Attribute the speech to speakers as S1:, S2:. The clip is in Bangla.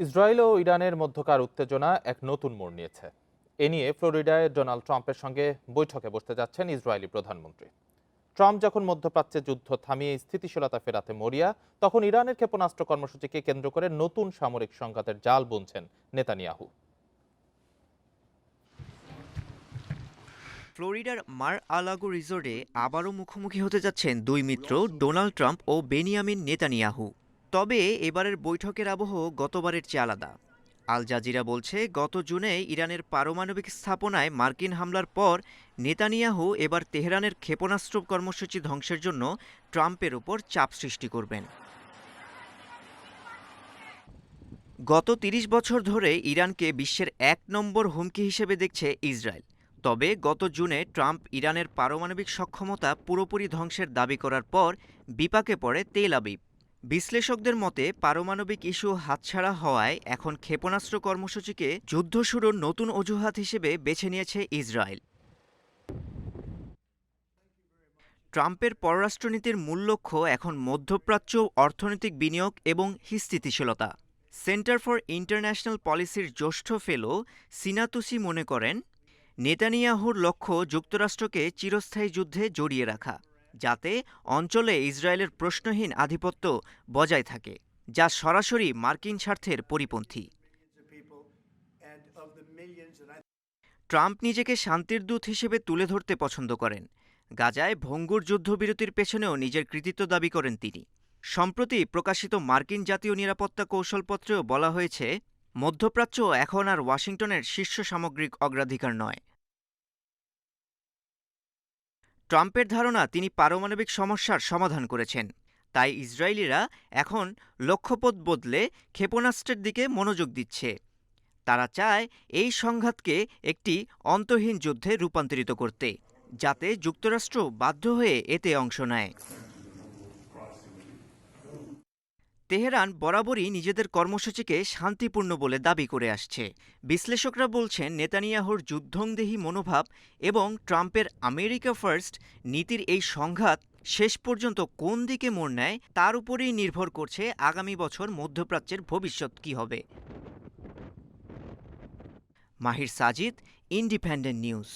S1: ইসরায়েল ও ইরানের মধ্যকার উত্তেজনা এক নতুন মোড় নিয়েছে। এ নিয়ে ফ্লোরিডায় ডোনাল্ড ট্রাম্পের সঙ্গে বৈঠকে বসতে যাচ্ছেন ইসরায়েলি প্রধানমন্ত্রী। ট্রাম্প যখন মধ্যপ্রাচ্যে যুদ্ধ থামিয়ে স্থিতিশীলতা ফেরাতে মরিয়া, তখন ইরানের ক্ষেপণাস্ত্র কর্মসূচিকে কেন্দ্র করে নতুন সামরিক সংঘাতের জাল বুনছেন নেতানিয়াহু।
S2: ফ্লোরিডার মার আলাগো রিসোর্টে আবারও মুখোমুখি হতে যাচ্ছেন দুই মিত্র ডোনাল্ড ট্রাম্প ও বেনিয়ামিন নেতানিয়াহু। তবে এবারের বৈঠকের আবহ গতবারের চেয়ে আলাদা। আল জাজিরা বলছে, গত জুনে ইরানের পারমাণবিক স্থাপনায় মার্কিন হামলার পর নেতানিয়াহু এবার তেহরানের ক্ষেপণাস্ত্র কর্মসূচি ধ্বংসের জন্য ট্রাম্পের উপর চাপ সৃষ্টি করবেন। গত ৩০ বছর ধরে ইরানকে বিশ্বের ১ নম্বর হুমকি হিসেবে দেখছে ইসরায়েল। তবে গত জুনে ট্রাম্প ইরানের পারমাণবিক সক্ষমতা পুরোপুরি ধ্বংসের দাবি করার পর বিপাকে পড়ে তেল আবিব। বিশ্লেষকদের মতে, পারমাণবিক ইস্যু হাতছাড়া হওয়ায় এখন ক্ষেপণাস্ত্র কর্মসূচিকে যুদ্ধ শুরুর নতুন অজুহাত হিসেবে বেছে নিয়েছে ইসরায়েল। ট্রাম্পের পররাষ্ট্রনীতির মূল লক্ষ্য এখন মধ্যপ্রাচ্য, অর্থনৈতিক বিনিয়োগ এবং স্থিতিশীলতা। সেন্টার ফর ইন্টারন্যাশনাল পলিসির জ্যেষ্ঠ ফেলো সিনা তুসি মনে করেন, নেতানিয়াহুর লক্ষ্য যুক্তরাষ্ট্রকে চিরস্থায়ী যুদ্ধে জড়িয়ে রাখা, যাতে অঞ্চলে ইসরায়েলের প্রশ্নহীন আধিপত্য বজায় থাকে, যা সরাসরি মার্কিন স্বার্থের পরিপন্থী। ট্রাম্প নিজেকে শান্তির দূত হিসেবে তুলে ধরতে পছন্দ করেন। গাজায় ভঙ্গুর যুদ্ধবিরতির পেছনেও নিজের কৃতিত্ব দাবি করেন তিনি। সম্প্রতি প্রকাশিত মার্কিন জাতীয় নিরাপত্তা কৌশলপত্রেও বলা হয়েছে, মধ্যপ্রাচ্য এখন আর ওয়াশিংটনের শীর্ষ সামগ্রিক অগ্রাধিকার নয়। ট্রাম্পের ধারণা, তিনি পারমাণবিক সমস্যার সমাধান করেছেন, তাই ইসরায়েলিরা এখন লক্ষ্যপথ বদলে ক্ষেপণাস্ত্রের দিকে মনোযোগ দিচ্ছে। তারা চায় এই সংঘাতকে একটি অন্তহীন যুদ্ধে রূপান্তরিত করতে, যাতে যুক্তরাষ্ট্র বাধ্য হয়ে এতে অংশ নেয়। তেহরান বরাবরই নিজেদের কর্মসূচিকে শান্তিপূর্ণ বলে দাবি করে আসছে। বিশ্লেষকরা বলছেন, নেতানিয়াহুর যুদ্ধংদেহী মনোভাব এবং ট্রাম্পের আমেরিকা ফার্স্ট নীতির এই সংঘাত শেষ পর্যন্ত কোন দিকে মোড় নেয় তার উপরেই নির্ভর করছে আগামী বছর মধ্যপ্রাচ্যের ভবিষ্যৎ কী হবে। মাহির সাজিদ, ইন্ডিপেন্ডেন্ট নিউজ।